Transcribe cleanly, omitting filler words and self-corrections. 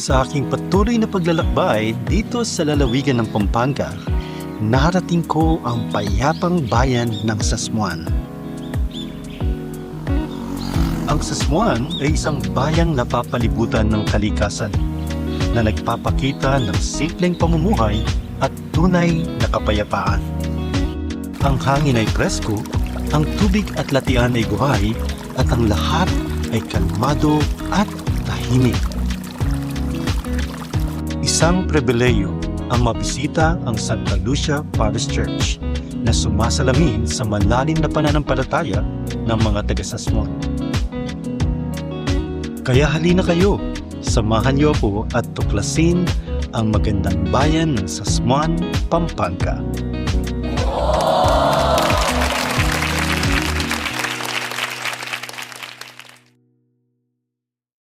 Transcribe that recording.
Sa aking patuloy na paglalakbay dito sa lalawigan ng Pampanga, narating ko ang payapang bayan ng Sasmuan. Ang Sasmuan ay isang bayang napapalibutan ng kalikasan na nagpapakita ng simpleng pamumuhay at tunay na kapayapaan. Ang hangin ay presko, ang tubig at latian ay buhay, at ang lahat ay kalmado at tahimik. Isang pribileyo ang mabisita ang Santa Lucia Parish Church na sumasalamin sa malalim na pananampalataya ng mga taga-Sasmuan. Kaya halina kayo, samahan niyo ako at tuklasin ang magandang bayan ng Sasmuan, Pampanga.